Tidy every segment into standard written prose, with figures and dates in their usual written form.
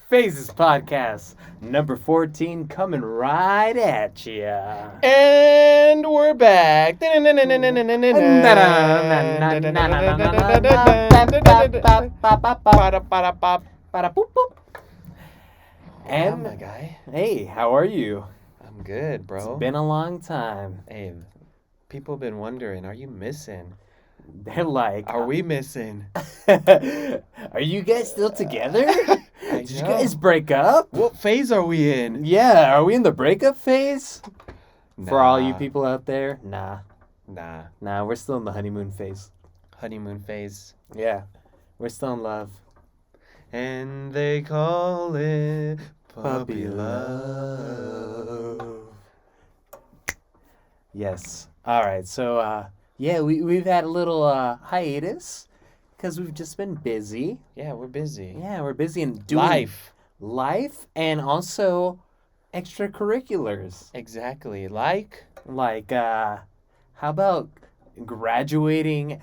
Phases Podcast, number 14, coming right at ya. And we're back. And my guy. hey, how are you? I'm good, It's bro. been a long time. Hey, people have been wondering, are you missing? They're like, Are we missing? are you guys still together? Did you guys break up? What phase are we in? Yeah, are we in the breakup phase? For all you Nah. people out there, nah, we're still in the honeymoon phase. Honeymoon phase. Yeah, we're still in love. And they call it Puppy love. Yes. All right. So, yeah, we've had a little hiatus because we've just been busy. Yeah, we're busy. Yeah, we're busy in doing life and also extracurriculars. Exactly. Like, how about graduating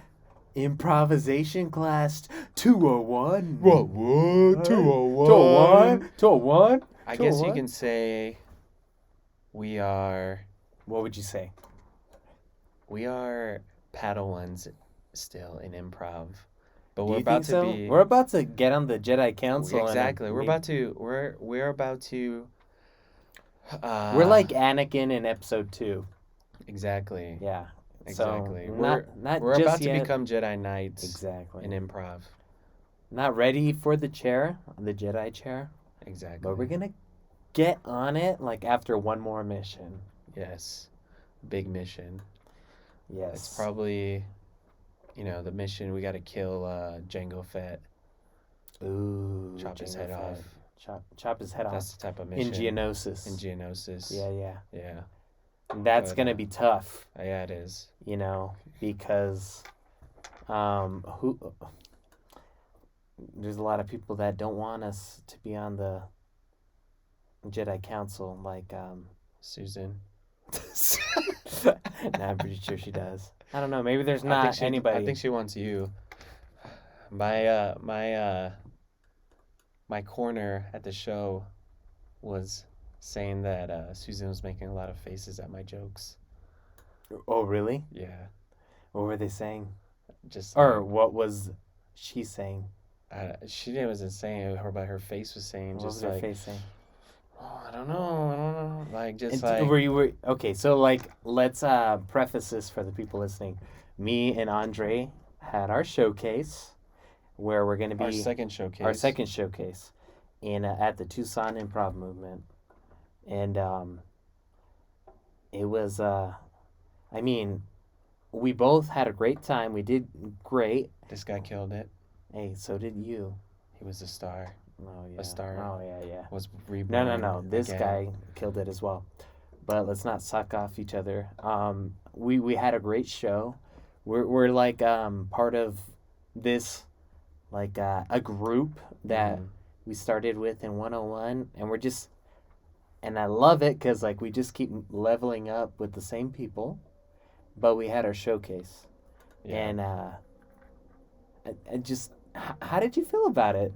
improvisation class 201? What? 201? 201? I guess you can say we are What would you say? Padawans still in improv. But Do we're you about think so? to be We're about to get on the Jedi Council. exactly. And We're about to we're about to we're like Anakin in episode 2. exactly. Yeah. Exactly. So we're not we're just about to yet. become Jedi Knights Exactly. in improv. Not ready for the chair, the Jedi chair, Exactly. but we're gonna get on it like after one more mission. Yes. Big mission. Yes. It's probably the mission we got to kill Jango Fett. Ooh. Chop his head Jango off. Fett. Chop his head That's off. the type of mission. In Geonosis. Yeah. Yeah. That's But, gonna be tough. Yeah, it is. Because there's a lot of people that don't want us to be on the Jedi Council, like Susan. Nah, I'm pretty sure she does. I don't know. Maybe there's not anybody. I think she wants you. My corner at the show was saying that Susan was making a lot of faces at my jokes. Oh, really? Yeah. What were they saying? Just Or what was she saying? she wasn't saying it, but her face was saying What just was her like, face saying? oh, I don't know. Like just And like okay? So like, let's preface this for the people listening. Me and Andre had our showcase, where we're gonna be our second showcase. In at the Tucson Improv Movement, and it was I mean, we both had a great time. We did great. This guy killed it. Hey, so did you. He was a star. Oh yeah. A star. Oh yeah. Was reborn. No. This again. guy killed it as well. But let's not suck off each other. We had a great show. We're like part of this like a group that we started with in 101, and I love it because like we just keep leveling up with the same people, but we had our showcase, and I just how did you feel about it?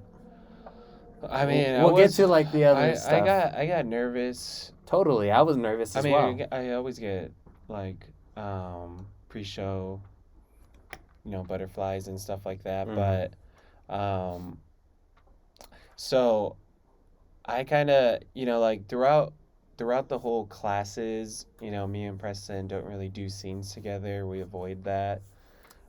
I mean, we'll get to like the other stuff. I got nervous. Totally, I was nervous as well. I always get like pre-show, butterflies and stuff like that. But so I kind of like throughout the whole classes, me and Preston don't really do scenes together. We avoid that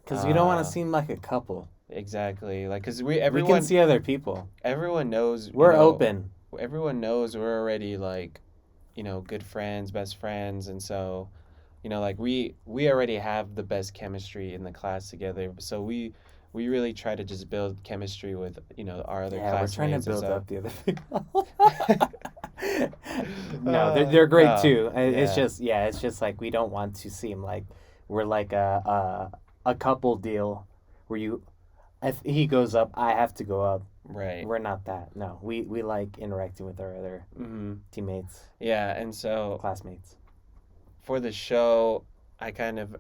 because we don't want to seem like a couple. Exactly, like because we can see other people. Everyone knows we're open. Everyone knows we're already like, good friends, best friends, and so, like we already have the best chemistry in the class together. So we really try to just build chemistry with our other classmates. Yeah, we're trying to build up the other people. No, they're great too. It's just like we don't want to seem like we're like a couple deal where if he goes up, I have to go up. Right. We're not that. No, we like interacting with our other teammates. Yeah, and so classmates. For the show, I kind of,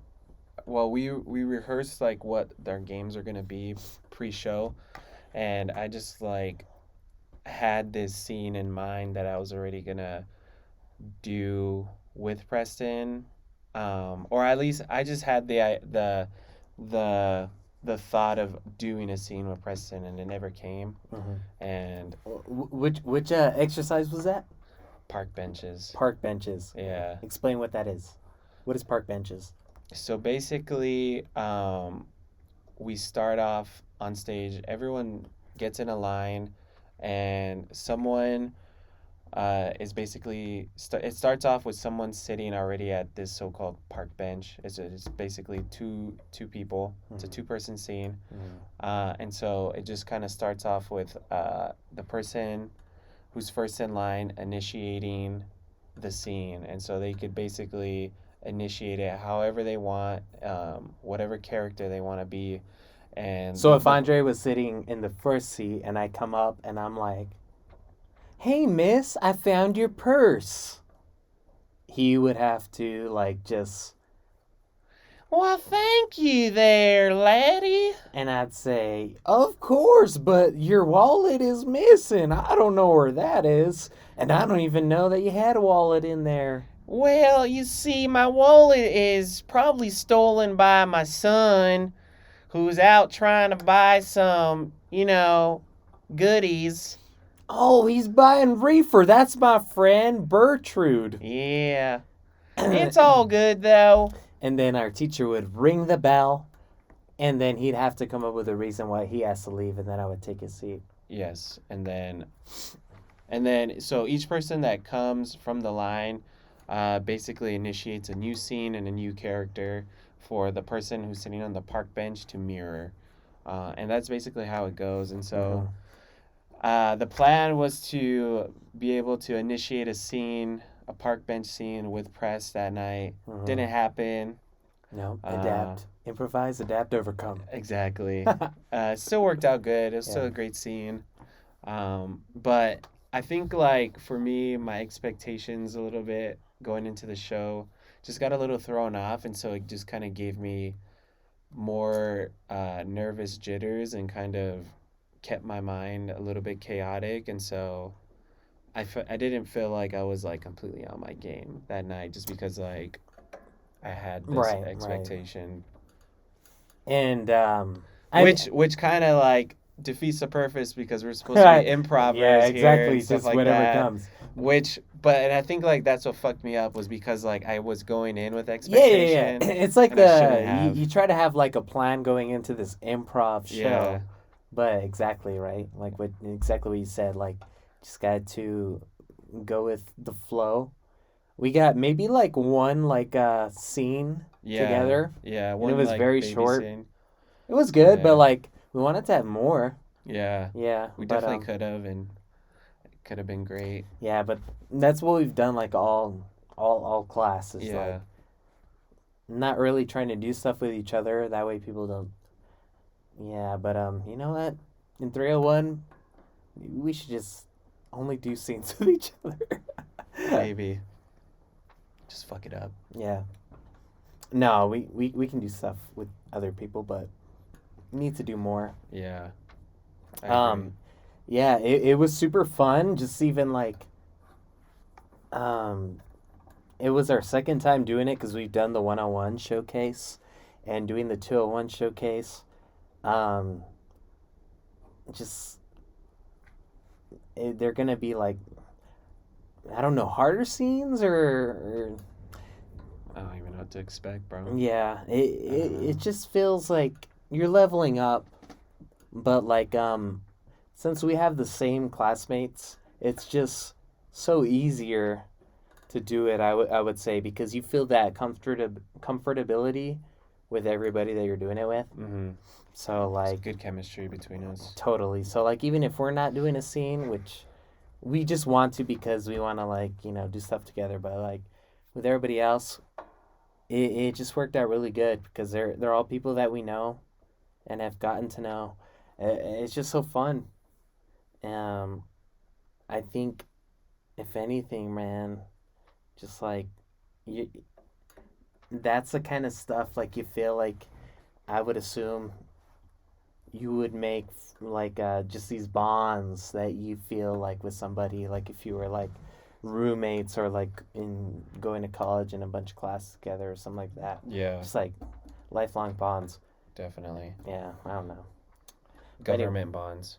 we rehearsed like what their games are gonna be pre-show, and I just like had this scene in mind that I was already gonna do with Preston, or at least I just had the the thought of doing a scene with Preston, and it never came. Mm-hmm. And Which exercise was that? park benches, Park benches. yeah. Explain what that is. What is park benches? So basically, we start off on stage. Everyone gets in a line, and someone is basically it starts off with someone sitting already at this so-called park bench. It's basically two people. It's a Mm-hmm. two-person scene, Mm-hmm. and so it just kind of starts off with the person who's first in line initiating the scene, and so they could basically initiate it however they want, whatever character they want to be, and So if Andre was sitting in the first seat and I come up and I'm like, "Hey, miss, I found your purse," he would have to like just, well, thank you there, laddie. and I'd say, "Of course, but your wallet is missing. I don't know where that is, and I don't even know that you had a wallet in there." Well, you see, my wallet is probably stolen by my son, who's out trying to buy some, goodies. Oh, he's buying reefer. That's my friend Bertrude. Yeah. It's all good, though. And then our teacher would ring the bell, and then he'd have to come up with a reason why he has to leave, and then I would take his seat. Yes, and then so each person that comes from the line basically initiates a new scene and a new character for the person who's sitting on the park bench to mirror. And that's basically how it goes. And so the plan was to be able to initiate a scene, a park bench scene with Press that night. Mhm. Didn't happen. No, adapt, improvise, adapt, overcome. Exactly. Still worked out good. It was still Yeah. a great scene. But I think, like, for me, my expectations a little bit going into the show just got a little thrown off. And so it just kind of gave me more nervous jitters and kind of kept my mind a little bit chaotic. And so I didn't feel like I was, like, completely on my game that night just because, like, I had this Right, right. expectation. And Which kind of, like, defeats the purpose because we're supposed to be improvers yeah, here exactly. and stuff Just like whatever that. comes. And I think, like, that's what fucked me up was because, like, I was going in with Yeah. expectation. It's like and I shouldn't have. you try to have like a plan going into this improv show, Yeah. but exactly right, like exactly what you said. Like, just got to go with the flow. We got maybe like one scene Yeah. together. Yeah. And it was like, very baby short. scene. It was good, Yeah. but like we wanted to have more. Yeah. Yeah, We but definitely could have, and it could have been great. yeah, but that's what we've done like all classes. Yeah. Like, not really trying to do stuff with each other. That way people don't. Yeah, but you know what? In 301, we should just only do scenes with each other. Maybe. Just fuck it up. Yeah. No, we can do stuff with other people, but we need to do more. Yeah. I agree. Yeah, it was super fun. Just even like, it was our second time doing it because we've done the 101 showcase and doing the 201 showcase. Just they're gonna be like, I don't know, harder scenes or I don't even know what to expect, bro. yeah. It just feels like you're leveling up, but like since we have the same classmates, it's just so easier to do it. I would say because you feel that comfortability with everybody that you're doing it with. Mm-hmm. So It's like good chemistry between us. totally. So like even if we're not doing a scene, which we just want to because we want to like do stuff together, but like with everybody else, it just worked out really good because they're all people that we know and have gotten to know. It's just so fun. I think if anything, man, just like you, that's the kind of stuff like you feel like I would assume you would make like just these bonds that you feel like with somebody, like if you were like roommates or like in going to college in a bunch of classes together or something like that. Yeah, Just like lifelong bonds. definitely. Yeah, I don't know. But anyway. Government bonds.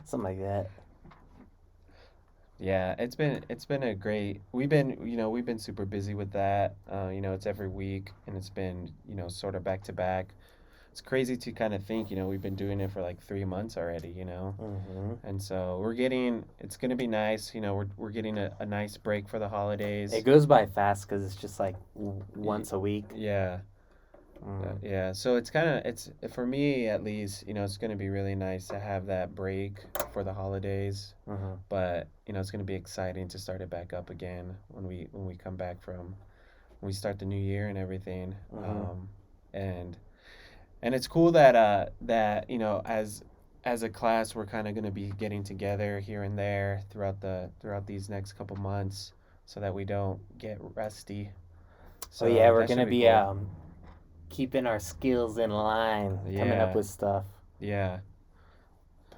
Something like that. Yeah, it's been a great. We've been super busy with that. It's every week, and it's been sort of back to back. It's crazy to kind of think, we've been doing it for like 3 months already. Hmm. And so it's gonna be nice. We're getting a nice break for the holidays. It goes by fast because it's just like Y- once a week. Yeah, Mm. yeah. So it's for me at least, it's gonna be really nice to have that break for the holidays. Hmm. But it's gonna be exciting to start it back up again when we come back from when we start the new year and everything. Hmm. And it's cool that as a class we're kind of going to be getting together here and there throughout these next couple months so that we don't get rusty. Oh yeah, So we're that should gonna be be cool. keeping our skills in line, coming up Yeah, with stuff. yeah.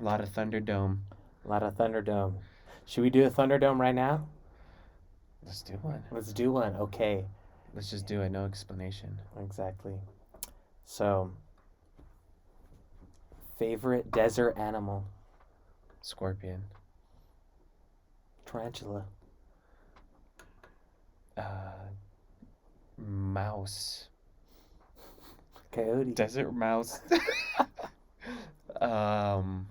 A lot of Thunderdome. A lot of Thunderdome. Should we do a Thunderdome right now? Let's do one. Let's do one. Okay, Let's just do it. No explanation. exactly. So, favorite desert animal? Scorpion. Tarantula. Uh, Mouse. Coyote. Desert mouse. um,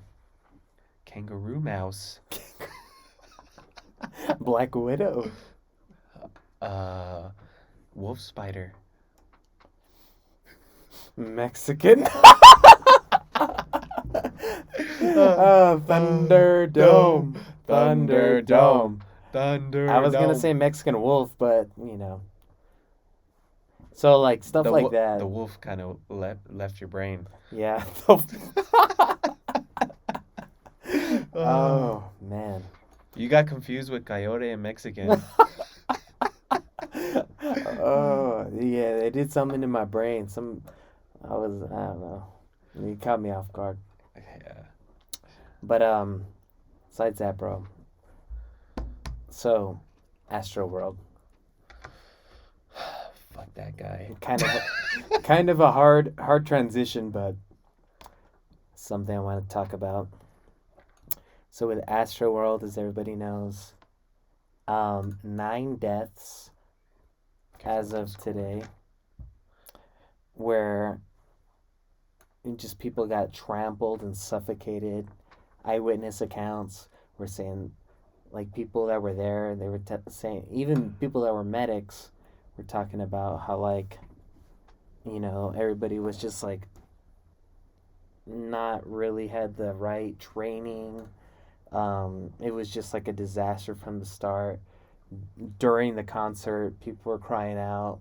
Kangaroo mouse. Black Widow. Uh, Wolf spider. Mexican. Thunderdome. Thunderdome. I was gonna say Mexican wolf, but So like stuff like that. The wolf kind of left your brain. Yeah. Oh, Oh man. you got confused with coyote and Mexican. Oh yeah, they did something in my brain. I don't know. You caught me off guard. Yeah. But besides that, bro. So, Astro World, Fuck that guy. kind of a hard transition, but something I want to talk about. So with Astro World, as everybody knows, 9 deaths as of today, where just people got trampled and suffocated. Eyewitness accounts were saying, like people that were there, they were saying, even people that were medics were talking about how like, everybody was just like not really had the right training. It was just like a disaster from the start. During the concert, people were crying out,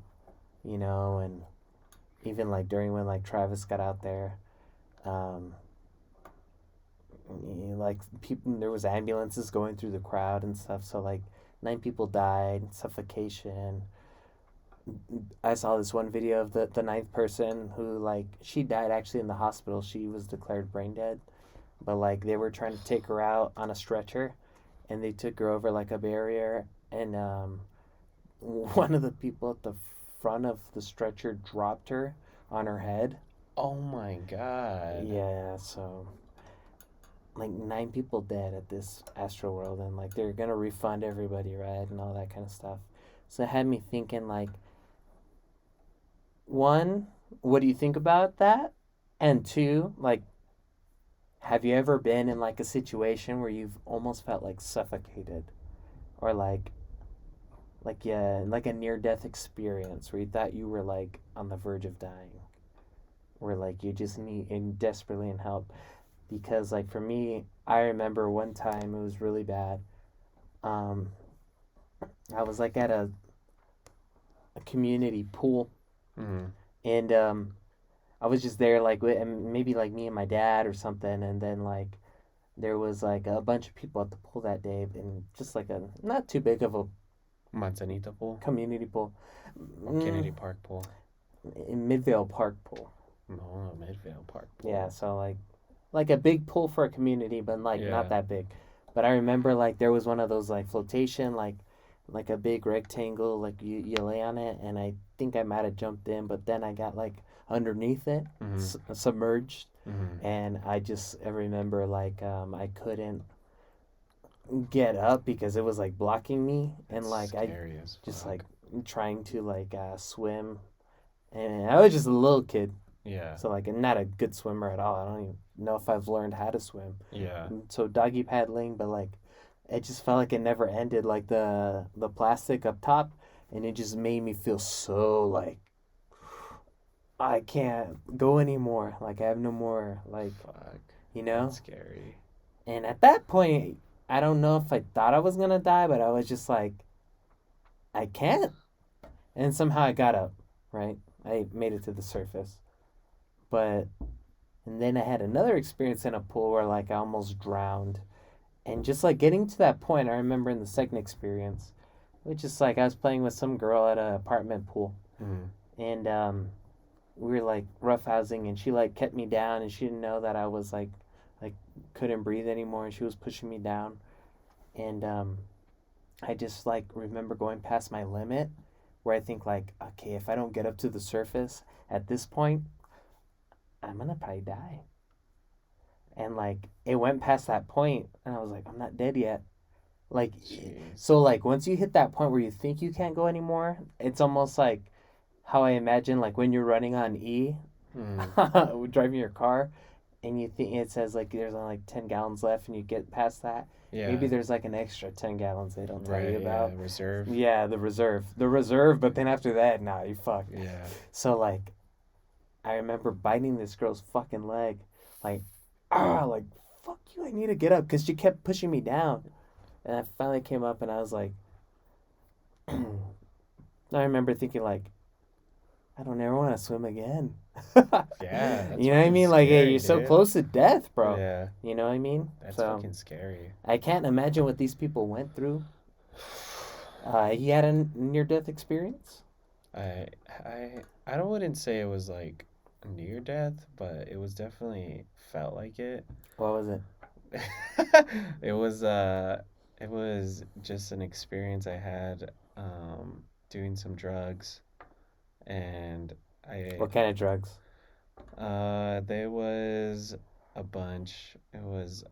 and even like during when like Travis got out there, um, like people, there was ambulances going through the crowd and stuff. So like 9 people died, suffocation. I saw this one video of the ninth person who like she died actually in the hospital. She was declared brain dead, but like they were trying to take her out on a stretcher, and they took her over like a barrier, and one of the people at the front of the stretcher dropped her on her head. Oh my god. Yeah, so like 9 people dead at this Astro World, and like they're gonna refund everybody, right, and all that kind of stuff. So it had me thinking, like, one, what do you think about that? And two, like, have you ever been in like a situation where you've almost felt like suffocated, or like yeah, like a near death experience where you thought you were like on the verge of dying, where like you just need and desperately in help? Because like for me, I remember one time it was really bad. Um, I was like at a community pool, Mm-hmm. and I was just there like with and maybe like me and my dad or something, and then like there was like a bunch of people at the pool that day, and just like a not too big of a Manzanita pool community pool, or Kennedy Park pool. in Midvale Park pool. Oh, Midvale Park Yeah, pool. so like a big pool for a community, but like not Yeah. that big. But I remember like there was one of those like flotation, like a big rectangle, like you lay on it, and I think I might have jumped in, but then I got like underneath it, Mhm. submerged, Mhm. and I remember like I couldn't get up because it was like blocking me, and That's like I scary as just like fuck. trying to like swim, and I was just a little kid. Yeah. So like I'm not a good swimmer at all. I don't even know if I've learned how to swim. Yeah. So doggy paddling, but like it just felt like it never ended. Like the plastic up top, and it just made me feel so like I can't go anymore. Like I have no more like Fuck. you That's know. scary. And at that point, I don't know if I thought I was gonna die, but I was just like I can't. And somehow I got up. Right, I made it to the surface, but and then I had another experience in a pool where like I almost drowned. And just like getting to that point, I remember in the second experience, which is like I was playing with some girl at an apartment pool, Mhm. and we were like roughhousing, and she like kept me down, and she didn't know that I was like couldn't breathe anymore, and she was pushing me down, and I just like remember going past my limit, where I think like, okay, if I don't get up to the surface at this point, I'm gonna probably die. And like it went past that point, and I was like, I'm not dead yet. Like, Jeez. so like once you hit that point where you think you can't go anymore, it's almost like how I imagine like when you're running on E, Mhm. driving your car, and you think it says like there's only like 10 gallons left, and you get past that. Maybe Yeah. there's like an extra 10 gallons they don't tell you Right. Yeah. about. Reserve. Yeah, the reserve. But then after that, nah, you fucked. Yeah. So like I remember biting this girl's fucking leg, like like fuck you, I need to get up because she kept pushing me down. And I finally came up and I was like, I remember thinking like, I don't ever want to swim again. Yeah. That's You know what I fucking mean? Like, hey, you're scary, so dude. close to death, bro. Yeah. You know what I mean? That's So fucking scary. I can't imagine what these people went through. You had a near death experience? I I don't wouldn't say it was like near death, but it was definitely felt like it. What was it? It was just an experience I had doing some drugs and I What kind of drugs? there was a bunch. It was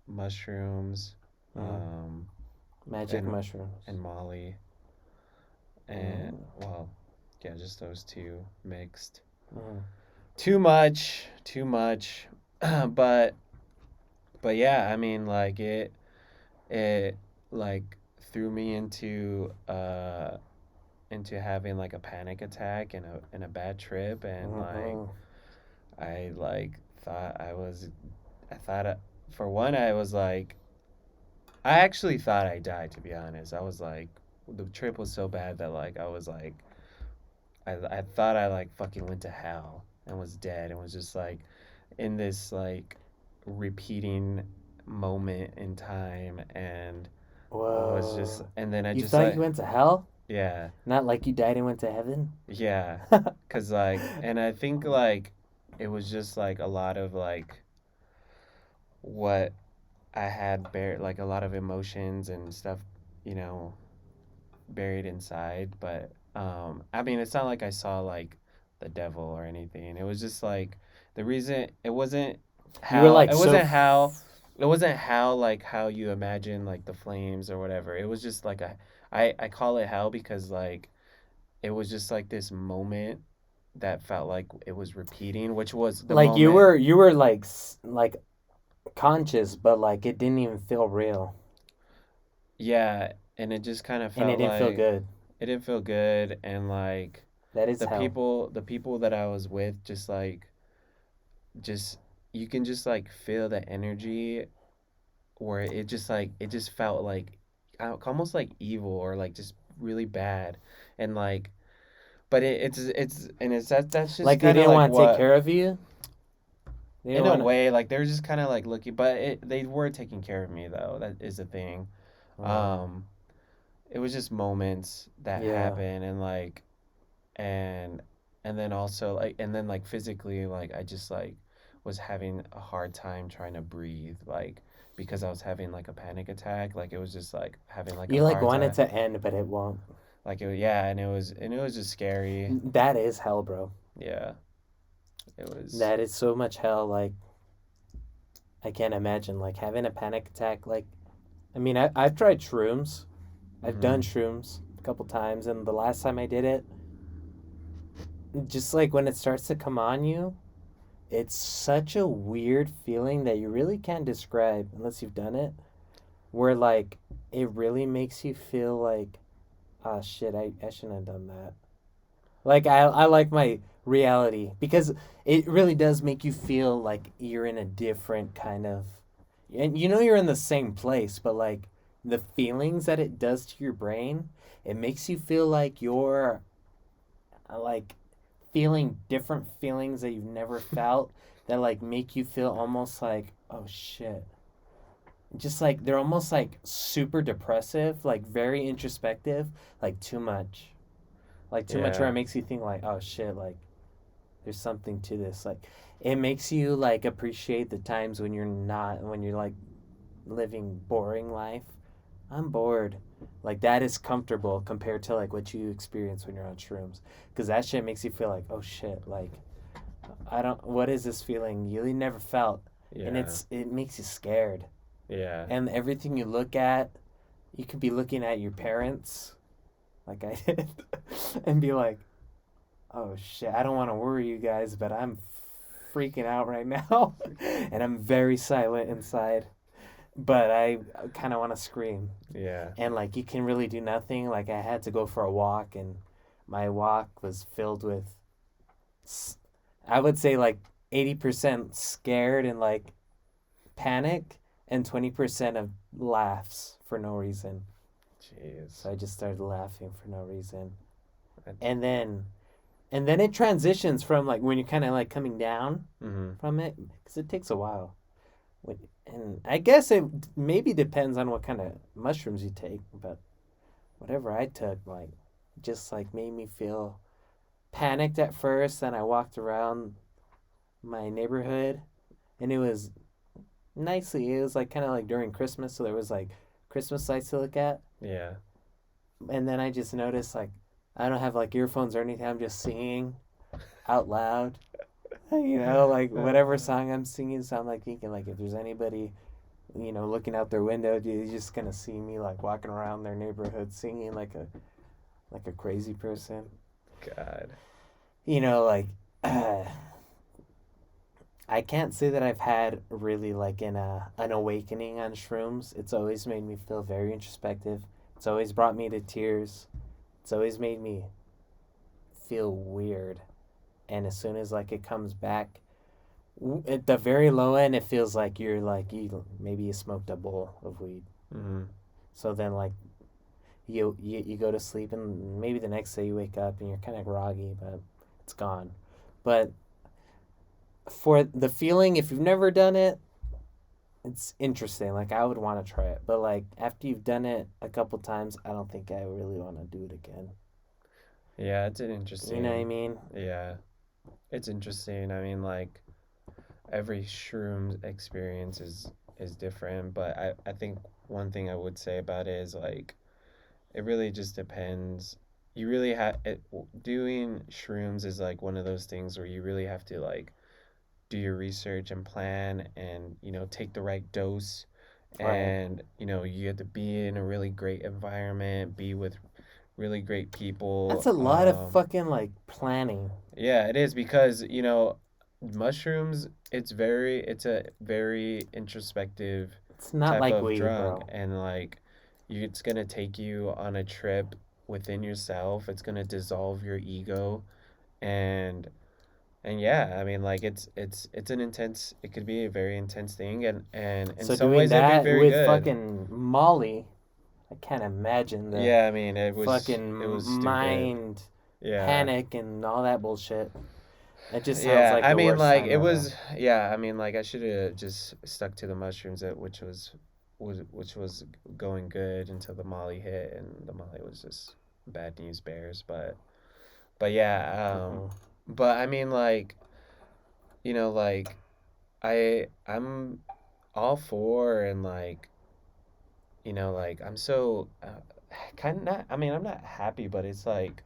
mushrooms Mm, um magic and mushrooms. Molly and Mm, well, yeah, just those two mixed. mm. Too much. but yeah, I mean like it like threw me into having like a panic attack and a bad trip and like Mm-mm. I like thought I was I thought for one I was like I actually thought I died to be honest. I was like the trip was so bad that like I was like I thought I like fucking went to hell and was dead and was just like in this like repeating moment in time and was just Whoa. and then I You just thought you like went to hell? yeah Not like you died and went to heaven? yeah cuz like and I think like it was just like a lot of like what I had buried like a lot of emotions and stuff you know buried inside but I mean it's not like I saw like the devil or anything it was just like the reason You were like it so. wasn't how it wasn't how like how you imagine like the flames or whatever it was just like a I call it hell because like it was just like this moment that felt like it was repeating which was the Like you moment were you were like conscious, but like it didn't even feel real, yeah and it just kind of and it felt didn't feel like good. it didn't feel good and like That is hell. the people that I was with just you can just like feel the energy where it just felt like almost like evil or like just really bad and like but it's and it's that's just Like they kind of didn't like want to take what care of you. They in didn't a want to. way like they're just kind of like looking but they were taking care of me though that is the thing Oh, um it was just moments that yeah. happen and like and and then also like and then like physically like I just like was having a hard time trying to breathe like because I was having like a panic attack. Like it was just like having like a You like hard want it time. to end, but it won't. Like yeah, and it was just scary. That is hell, bro. Yeah, it was. That is so much hell. Like I can't imagine like having a panic attack. Like I mean, I've tried shrooms. I've done Mm-hmm. shrooms a couple times, and the last time I did it, just like when it starts to come on you, it's such a weird feeling that you really can't describe unless you've done it. Where like it really makes you feel like, ah, shit, I shouldn't have done that. Like I like my reality because it really does make you feel like you're in a different kind of, and you know you're in the same place, but like the feelings that it does to your brain, it makes you feel like you're like feeling different feelings that you've never felt that like make you feel almost like, oh shit. Just like they're almost like super depressive, like very introspective, like too much. Like too much where it Yeah. makes you think like, oh shit, like there's something to this. Like it makes you like appreciate the times when you're not when you're like living boring life. I'm bored. Like that is comfortable compared to like what you experience when you're on shrooms. Cause that shit makes you feel like, oh shit, like I don't what is this feeling you really never felt? And Yeah. it makes you scared. Yeah. And everything you look at, you could be looking at your parents like I did and be like, oh shit, I don't want to worry you guys, but I'm freaking out right now, and I'm very silent inside. But I kind of want to scream, Yeah. and like you can really do nothing. Like I had to go for a walk, and my walk was filled with, I would say like 80% scared and like panic, and 20% of laughs for no reason. Jeez. So I just started laughing for no reason, I, and then it transitions from like when you're kind of like coming down mm-hmm. from it because it takes a while. And I guess it maybe depends on what kind of mushrooms you take, but whatever I took, like, just like made me feel panicked at first. Then I walked around my neighborhood, and it was nicely. It was like kind of like during Christmas, so there was like Christmas lights to look at. Yeah. And then I just noticed like I don't have like earphones or anything. I'm just singing out loud. Like whatever song I'm singing, so I'm like thinking like if there's anybody, looking out their window, dude, you're just gonna see me like walking around their neighborhood singing like a crazy person. God. Like I can't say that I've had really like an awakening on shrooms. It's always made me feel very introspective. It's always brought me to tears. It's always made me feel weird. And as soon as like it comes back, at the very low end, it feels like you're like you smoked a bowl of weed. Mm-hmm. So then like you go to sleep and maybe the next day you wake up and you're kind of groggy, but it's gone. But for the feeling, if you've never done it, it's interesting. Like I would want to try it, but like after you've done it a couple times, I don't think I really want to do it again. Yeah, it's an You know what I interesting. mean? Yeah, it's interesting. I mean, like every shroom experience is different, but I think one thing I would say about it is like it really just depends. You really have it, doing shrooms is like one of those things where you really have to like do your research and plan and take the right dose Right. and you have to be in a really great environment, be with really great That's people. a lot of fucking like planning. Yeah, it is because mushrooms, it's a very introspective It's not type like of weed, drug, bro. and like it's gonna take you on a trip within yourself. It's gonna dissolve your ego, and yeah, I mean like it's an intense. It could be a very intense thing, and in So some doing ways it'd be that very with good. fucking Molly, I can't imagine the Yeah, I mean fucking it was stupid. mind Yeah. panic and all that bullshit. It just sounds Yeah, like I the mean, worst like time it ever. was. Yeah, I mean, like I should have just stuck to the mushrooms, which was going good until the Molly hit, and the Molly was just bad news bears. But yeah, Mm-mm. but I mean, like, like I'm all for, and like, like I'm so kind of not. I mean, I'm not happy, but it's like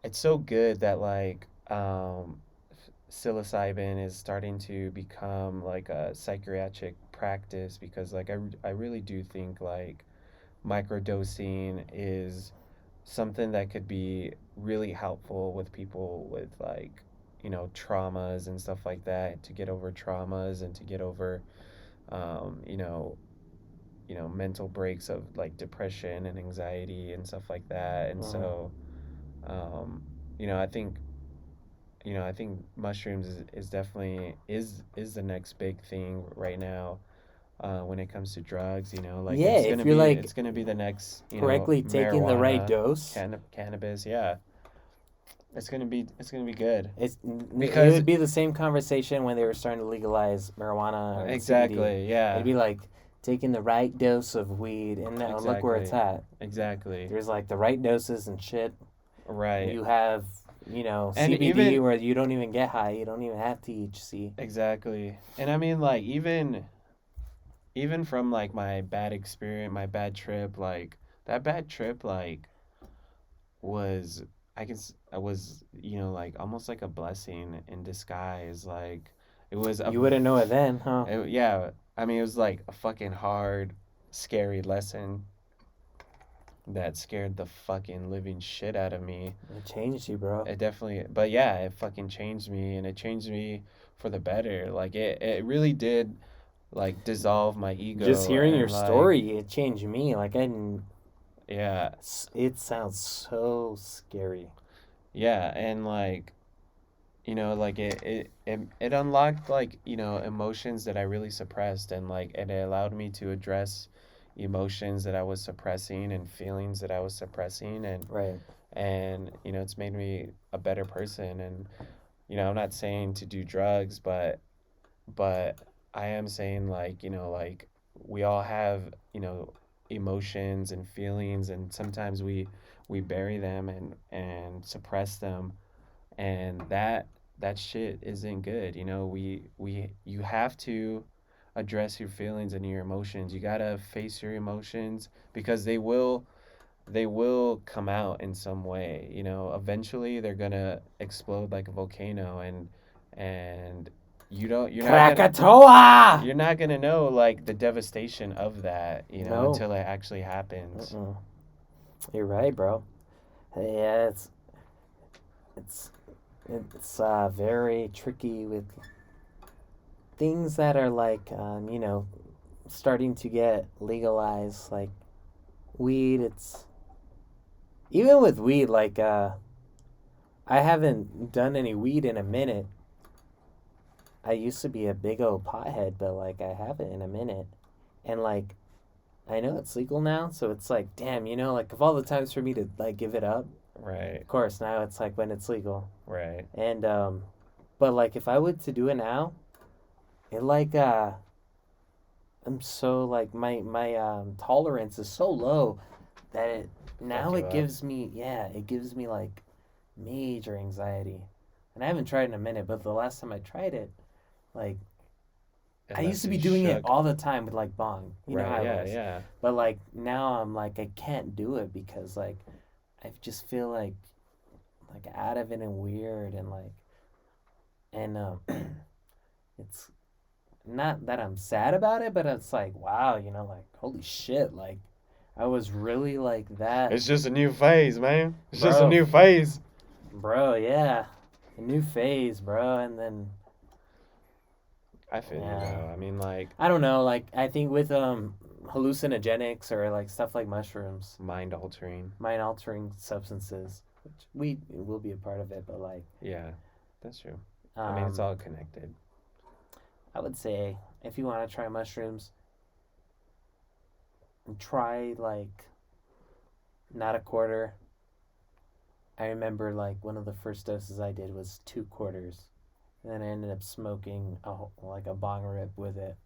it's so good that like psilocybin is starting to become like a psychiatric practice, because like I really do think like microdosing is something that could be really helpful with people with like traumas and stuff like that, to get over traumas and to get over um, you know mental breaks of like depression and anxiety and stuff like that. And Mhm. so um, I think I think mushrooms is definitely is the next big thing right now, when it comes to drugs. Like Yeah, if you're like it's gonna be the next correctly taking the right marijuana, dose, cannabis. Yeah, it's gonna be good it because would be the same conversation when they were starting to legalize marijuana or CBD. exactly, It'd yeah, be like taking the right dose of weed, and now look where it's exactly, at. exactly, There's like the right doses and shit. right. You have, And CBD even where you don't even get high. You don't even have THC. exactly, and I mean like even from like my bad experience, my bad trip, like that bad trip, like was I was like almost like a blessing in disguise. Like it was You wouldn't know it then, huh? yeah. I mean, it was like a fucking hard, scary lesson that scared the fucking living shit out of me. It changed you, bro. It definitely, but yeah, it fucking changed me, and it changed me for the better. Like it really did, like dissolve my Just ego hearing your and like story, it changed me. Like I didn't. yeah, It sounds so scary. yeah, and like like it unlocked like emotions that I really suppressed, and like it allowed me to address emotions that I was suppressing and feelings that I was suppressing, Right. and it's made me a better person. And I'm not saying to do drugs, but I am saying like like we all have emotions and feelings, and sometimes we bury them and suppress them, and that shit isn't good. You have to address your feelings and your emotions. You gotta face your emotions, because they will come out in some way. Eventually they're gonna explode like a volcano, and you're not gonna Krakatoa! know like the devastation of that, No. until it actually happens. Mm-mm. You're right, bro. Yeah, it's it's very tricky with things that are like starting to get legalized, like weed. It's even with weed, like I haven't done any weed in a minute. I used to be a big old pothead, but like I haven't in a minute, and like I know it's legal now, so it's like, damn, like of all the times for me to like give it up, Right, of course now it's like when it's legal, right. and but like if I were to do it now, it like I'm so like my tolerance is so low that it Fuck now you it up. gives me, yeah, it gives me like major anxiety, and I haven't tried in a minute, but the last time I tried it, like It I used left to be you doing it shook. all the time with like bong. You know Right, how I yeah, was. yeah. But like now I'm like I can't do it because like I just feel like out of it and weird and like and it's not that I'm sad about it, but it's like wow, like holy shit, like I was really like that, It's just a new phase, man. It's just a bro. new phase. Bro, yeah. A new phase, bro, and then I feel you yeah. though. I mean, like I don't know, like I think with hallucinogenics or like stuff like mushrooms, mind altering. mind altering substances, which we will be a part of it, but like Yeah, that's true. I mean, it's um all connected. I would say if you want to try mushrooms, try like not a quarter. I remember like one of the first doses I did was 2 quarters. And then I ended up smoking like a bong rip with it.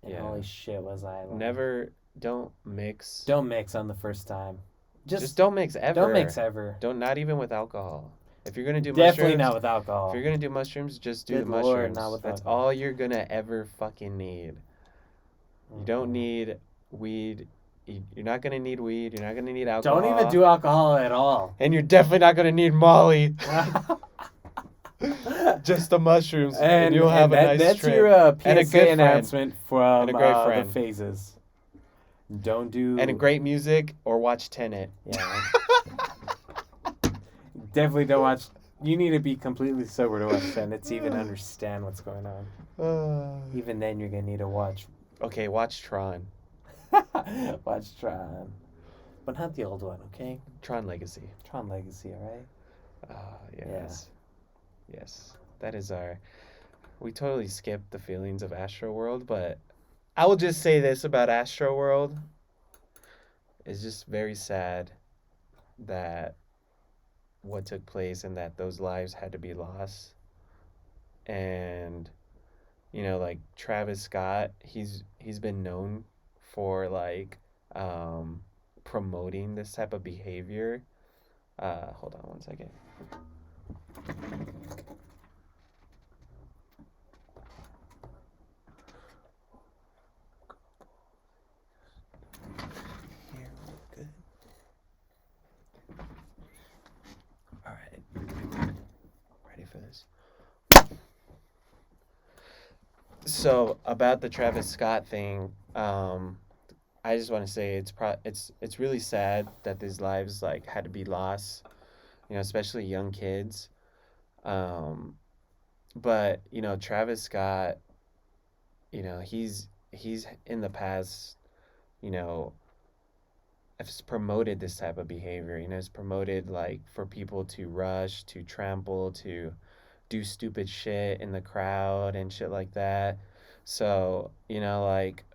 And Yeah. holy shit was I like Never, don't mix. don't mix on the first time. Just Just don't mix don't ever. mix ever. Don't, not even with alcohol. If you're gonna do Definitely mushrooms, not with if alcohol. you're gonna do mushrooms, just do Good the Lord, mushrooms. not with That's alcohol. all you're gonna ever fucking need. You don't need weed. You're not gonna need weed. You're not gonna need alcohol. Don't even do alcohol at all. And you're definitely not gonna need Molly. Just the mushrooms, and you'll have a nice that's trip. your And a PSA good announcement from And a great the friend. phases. Don't do. And a great music, or watch Tenet. Yeah. Definitely don't watch. You need to be completely sober to watch Tenet to even understand what's going on. Even then, you're gonna need to watch. Okay, watch Tron. Watch Tron, but not the old one. Okay. Tron Legacy. Tron Legacy. All right. Yes. Yes. That is our. We totally skipped the feelings of Astro World, but I will just say this about Astro World. It's just very sad that what took place and that those lives had to be lost. And like Travis Scott, he's been known for like promoting this type of behavior. Hold on one second. Here, good. All right. Ready for this? So about the Travis Scott thing, I just want to say it's really sad that these lives like had to be lost, especially young kids. But Travis Scott, he's in the past, has promoted this type of behavior. Has promoted like for people to rush, to trample, to do stupid shit in the crowd and shit like that. So like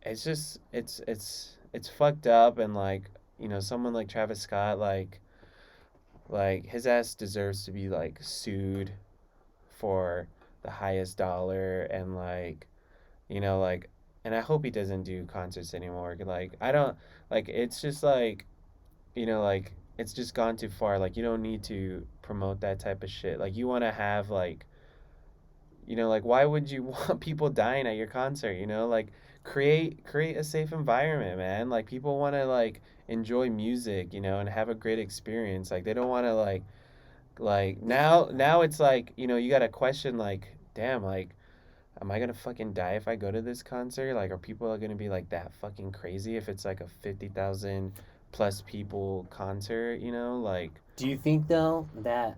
it's just it's fucked up, and like someone like Travis Scott, like his ass deserves to be like sued for the highest dollar, and like like, and I hope he doesn't do concerts anymore. Like I don't like, it's just like like it's just gone too far. Like you don't need to promote that type of shit. Like you want to have like like why would you want people dying at your concert? Like create a safe environment, man. Like people want to like enjoy music, and have a great experience. Like they don't want to like now it's like you got to question like, damn, like am I gonna fucking die if I go to this concert? Like are people gonna be like that fucking crazy if it's like a 50,000 plus people concert? Like Do you think though that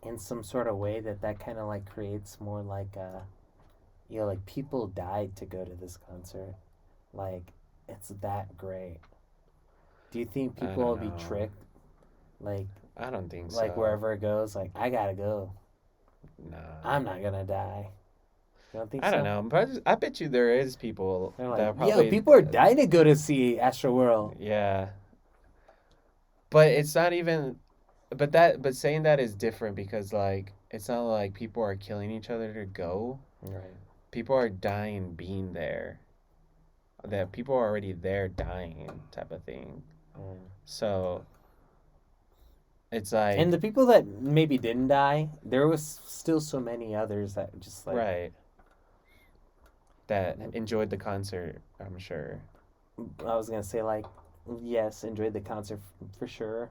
in some sort of way that kind of like creates more like like people died to go to this concert, like it's that great? Do you think I people will don't be know. tricked, like I don't think so. like wherever it goes, like I gotta go, Nah. I'm not gonna die? You don't think I so? don't know. But I bet you there is people They're that like, probably. yo, people are dying to go to see Astro World. Yeah. But it's not even. But saying that is different because like it's not like people are killing each other to go. Right. People are dying being there. That people are already there dying type of thing. Mm. So it's like. And the people that maybe didn't die, there was still so many others that just like Right. That enjoyed the concert, I'm sure. I was gonna say like, yes, enjoyed the concert for sure.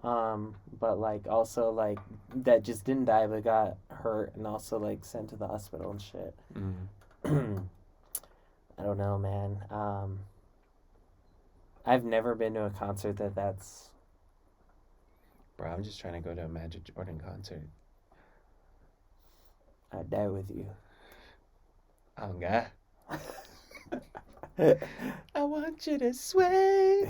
But like also like that just didn't die but got hurt and also like sent to the hospital and shit. Mm. I don't know, man. I've never been to a concert that's. Bro, I'm just trying to go to a Magic Jordan concert. I'd die with you. Oh, God. I want you to sway.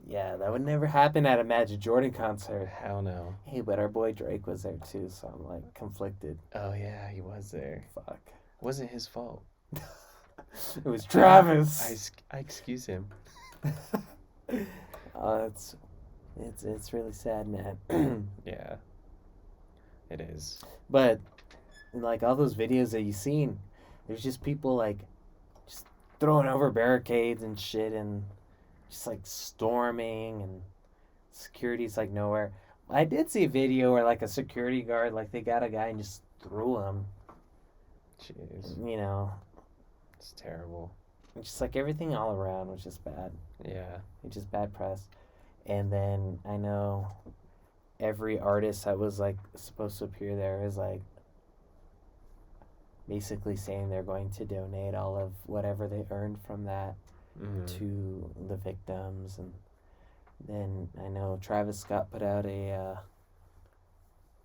Yeah, that would never happen at a Magic Jordan concert. Hell no. Hey, but our boy Drake was there too, so I'm like conflicted. Oh, yeah, he was there. Fuck. Wasn't his fault. It was Travis. I excuse him. It's really sad, man. Yeah, it is. But like all those videos that you've seen, there's just people like just throwing over barricades and shit and just like storming and security's like nowhere. I did see a video where like a security guard, like they got a guy and just threw him. Jeez, You know, it's terrible. just like everything all around was just bad. Yeah. It's just bad press. And then I know every artist that was like supposed to appear there is like basically saying they're going to donate all of whatever they earned from that to the victims. And then I know Travis Scott put out a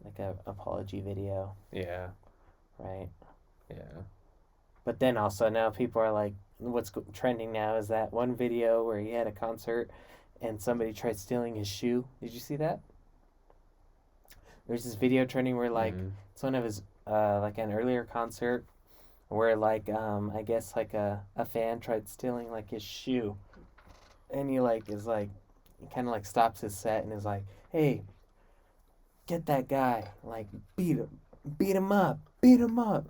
like a apology video, Yeah. right? Yeah. But then also now people are like, what's trending now is that one video where he had a concert and somebody tried stealing his shoe. Did you see that? There's this video trending where like it's one of his like an earlier concert where like I guess like a fan tried stealing like his shoe, and he like is like kind of like stops his set and is like, hey, get that guy, like beat him up,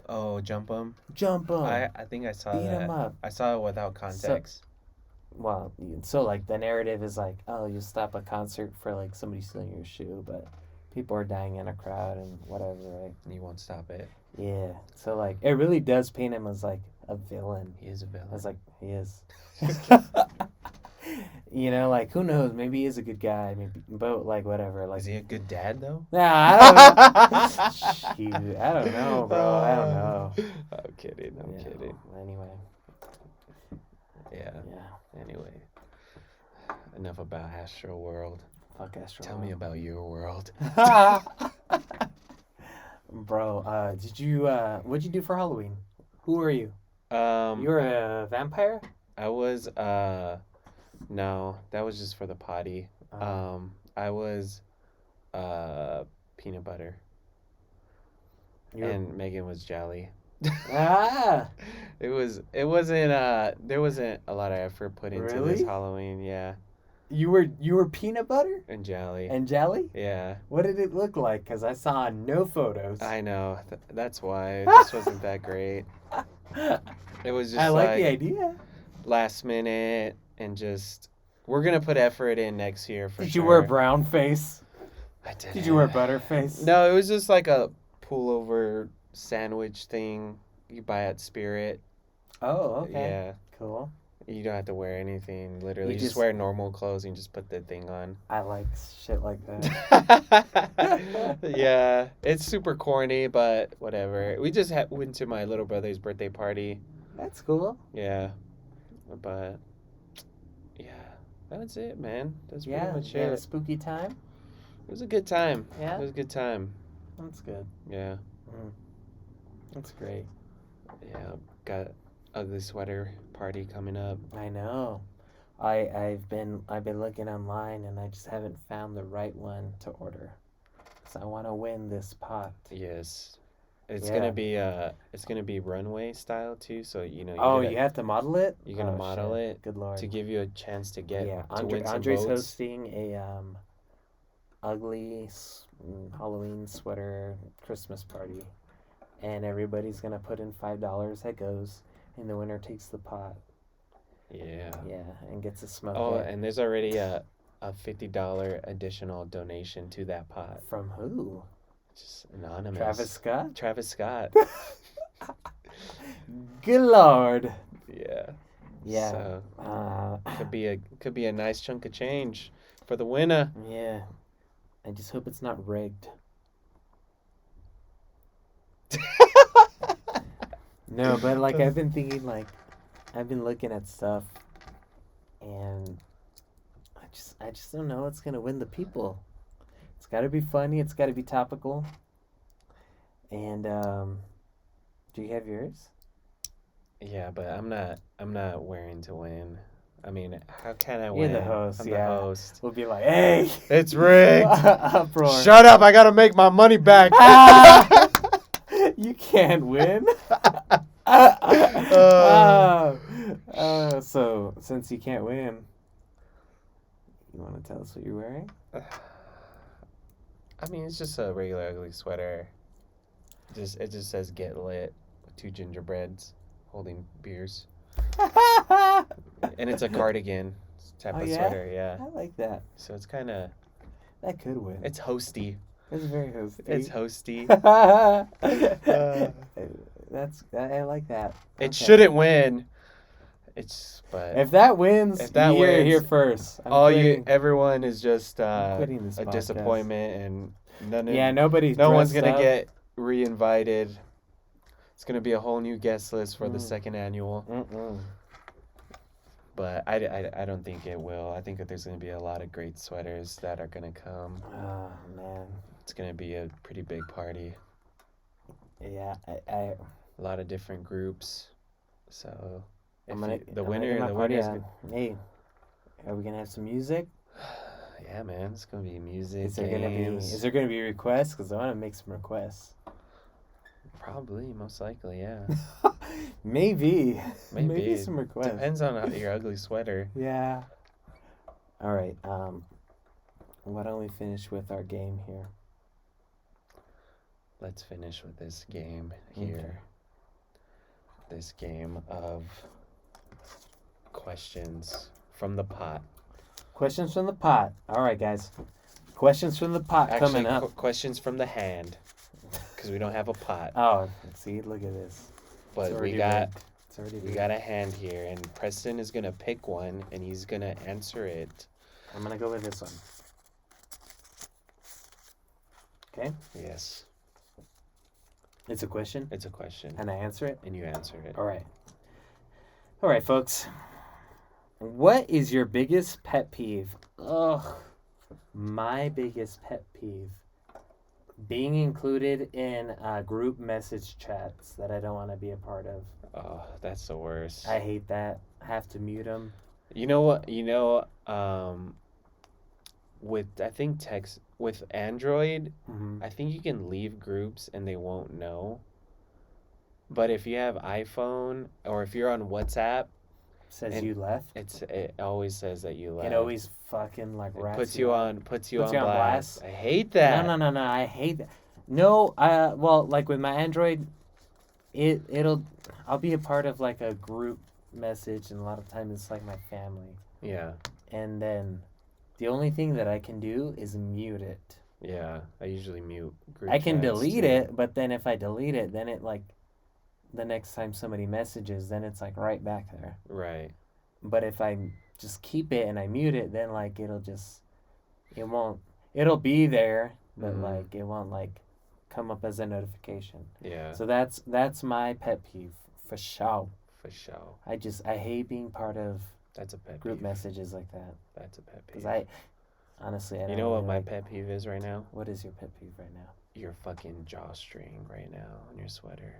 Oh, jump him. jump him, I think I saw beat that. him up. I saw it without context. Well, so like the narrative is like, oh, you stop a concert for like somebody stealing your shoe, but people are dying in a crowd and whatever, right? You won't stop it. Yeah. So like it really does paint him as like a villain. He is a villain. I was like, he is. You know, like who knows? Maybe he is a good guy. Maybe, but like whatever. Like, is he a good dad though? nah, I don't know. Shoot, I don't know, bro. I don't know. I'm kidding. I'm Yeah, kidding. Anyway. Yeah. Yeah. Anyway, enough about Astro World. Fuck Astro. Tell me about your world. Bro, did you what'd you do for Halloween? Who are you? You were a vampire? I was no, that was just for the potty. I was peanut butter. And Megan was jelly. Ah. It wasn't there wasn't a lot of effort put into this Really? Halloween, yeah. You were peanut butter And jelly. and jelly? Yeah. What did it look like? Cause I saw no photos. I know. That's why it just wasn't that great. It was just I like the idea. last minute and just we're gonna put effort in next year for Did sure. you wear brown face? I did. Did you wear butterface? No, it was just like a pullover sandwich thing you buy at Spirit. Oh, okay. Yeah. Cool. You don't have to wear anything. Literally, You just just- wear normal clothes and just put the thing on. I like shit like that. Yeah, it's super corny, but whatever. We just went to my little brother's birthday party. That's cool. Yeah, but yeah, that's it, man. That's pretty Yeah, much you had a it. spooky time. It was a good time. Yeah? It was a good time. That's good. Yeah, That's great. yeah. Got ugly sweater party coming up. I know. I've been looking online and I just haven't found the right one to order. 'Cause I want to win this pot. Yes, it's Yeah. gonna be runway style too. So you know. Oh, you have to model it? You're gonna Oh, model shit. it Good lord. to give you a chance to get Yeah, to win some Andre's votes. hosting a ugly Halloween sweater Christmas party, and everybody's gonna put in $5 that goes, and the winner takes the pot. Yeah. Yeah, and gets to smoke Oh, it. and there's already a $50 additional donation to that pot. From who? Just anonymous. Travis Scott? Travis Scott. Good lord. Yeah. Yeah. So could be a nice chunk of change for the winner. Yeah. I just hope it's not rigged. No, but like I've been thinking, like I've been looking at stuff, and I just don't know what's gonna win the people. It's got to be funny. It's got to be topical. And do you have yours? Yeah, but I'm not wearing to win. I mean, how can I You're win? the host. I'm Yeah. the host. We'll be like, hey, It's rigged. uproar. Shut up! I gotta make my money back. You can't win. So since you can't win, you want to tell us what you're wearing? I mean, it's just a regular ugly sweater. It just says "Get Lit" with two gingerbreads holding beers, and it's a cardigan. type Oh, of yeah? sweater. Yeah. I like that. So it's kind of That could win. it's hosty. It's very hosty. It's hosty. I like that. It Okay. shouldn't win. But If that wins, if that you hear it wins, here first. everyone is just I'm quitting this a podcast. disappointment, and nobody's no one's dressed gonna up. get re-invited. It's gonna be a whole new guest list for the Mm. second annual. Mm-mm. But I don't think it will. I think that there's gonna be a lot of great sweaters that are gonna come. Oh man. It's gonna be a pretty big party. Yeah, A lot of different groups. So the I'm winner, the winner's Hey, are we gonna have some music? yeah, man, it's gonna be music. Is there games. gonna be requests? Because I want to make some requests. Probably, most likely, yeah. Maybe Maybe some requests. Depends on your ugly sweater. Yeah. All right. Why don't we finish with our game here? Let's finish with this game here. Okay. This game of questions from the pot. Questions from the pot. All right, guys. Questions from the pot Actually, coming up. questions from the hand, because we don't have a pot. Oh, see, look at this. But It's we already got rigged. It's already we rigged. got a hand here, and Preston is gonna pick one, and he's gonna answer it. I'm gonna go with this one. Okay. Yes, It's a question, it's a question, and I answer it. and you answer it. All right. All right, folks. What is your biggest pet peeve? Ugh. My biggest pet peeve. Being included in group message chats that I don't want to be a part of. Oh, that's the worst. I hate that. I have to mute them. You know what? With I think text with Android, Mm-hmm. I think you can leave groups and they won't know. But if you have iPhone or if you're on WhatsApp, Says and you left. it always says that you left. It always fucking like It rats puts you you out. on Puts you on blast. I hate that. No. I hate that. No, well, like with my Android, I'll be a part of like a group message, and a lot of times it's like my family. Yeah, And then the only thing that I can do is mute it. yeah. I usually mute group I can chats, delete too. it, but then if I delete it, then it like the next time somebody messages, then it's like right back there. Right. But if I just keep it and I mute it, then like it'll be there, but Mhm. like it won't like come up as a notification. Yeah. So that's my pet peeve for sure. For sure. I hate being part of That's a pet group peeve. messages like that. That's a pet Because peeve. honestly, I don't You know what really my like- pet peeve is right now? What is your pet peeve right now? Your fucking drawstring right now on your sweater.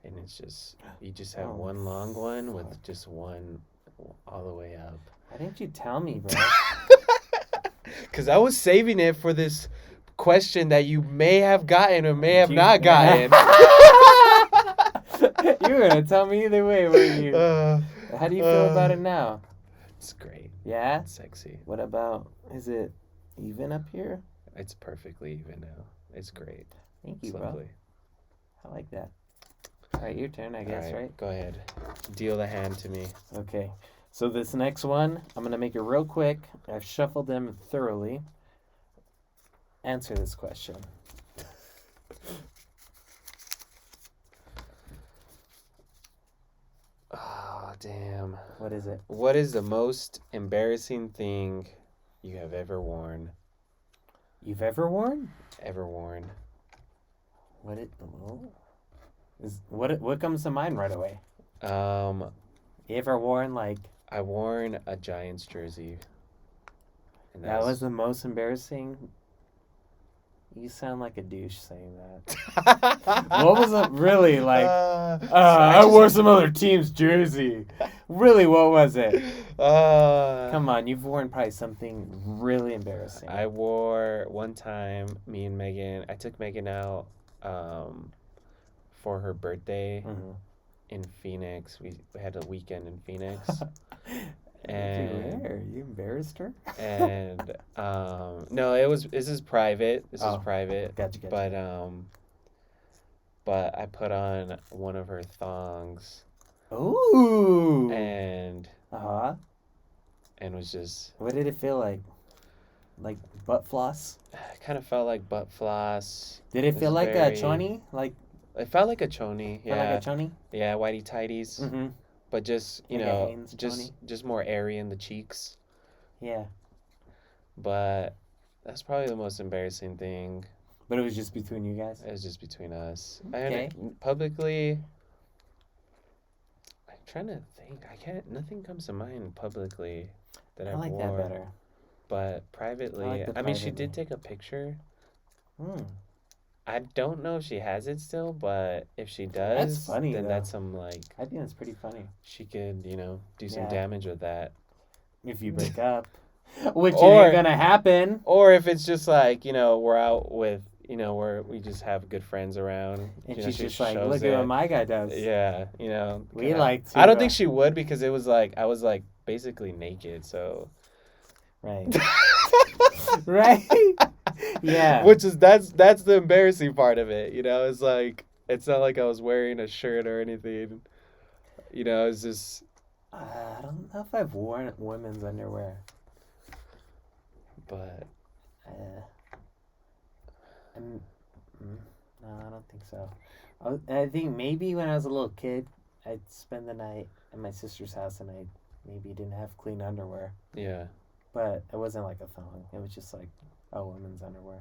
And it's just, you just have Oh, one long one with fuck. just one all the way up. Why didn't you tell me, bro? Because I was saving it for this question that you may have gotten or may have You- not gotten. You were gonna tell me either way, weren't you? How do you feel about it now? It's great. Yeah? It's sexy. What about, is it even up here? It's perfectly even now. It's great. Thank you, It's bro. lovely. I like that. All right, your turn, I guess, All right? Go ahead. Deal the hand to me. Okay. So this next one, I'm going to make it real quick. I've shuffled them thoroughly. Answer this question. Oh, damn. What is it? What is the most embarrassing thing you have ever worn? You've ever worn? Ever worn? What what comes to mind right away? You ever worn like I worn a Giants jersey. And that was the most embarrassing? You sound like a douche saying that. What was it really like? I wore some other team's jersey. Really, what was it? Come on, you've worn probably something really embarrassing. I wore one time, me and Megan, I took Megan out for her birthday Mhm. in Phoenix. We had a weekend in Phoenix. What did you wear? You embarrassed her? And no, this is private. This is Oh, private. Gotcha. But I put on one of her thongs Ooh. and Uh-huh. and was just What did it feel like? Like butt floss? kind of felt like butt floss. Did it It feel was like a very. choni? Like It felt like a choni. felt like a Yeah, choni? yeah, whitey tighties, Mm-hmm. but just Like a Hanes choni? just more airy in the cheeks. Yeah. But that's probably the most embarrassing thing. But it was just between you guys? It was just between us. Okay. And publicly, I'm trying to think. I can't. Nothing comes to mind publicly that I I've like that worn. better. But I like privately, the I mean, she privately. did take a picture. Hmm. I don't know if she has it still, but if she That's does, funny then though. that's some like I think that's pretty funny. she could, do some Yeah. damage with that. If you break up. Which it ain't Or gonna happen. or if it's just like, we're out with, where we just have good friends around. And You know, she's she just like, shows look at what it. my guy does. Yeah, We like to I don't think she would because it was like I was like basically naked, so Right. Right? Yeah. which is that's the embarrassing part of it, It's like it's not like I was wearing a shirt or anything. It's just I don't know if I've worn women's underwear. but Uh, I'm, no, I don't think so. I think maybe when I was a little kid, I'd spend the night at my sister's house and I maybe didn't have clean underwear. yeah. But it wasn't like a thong. It was just like a woman's underwear.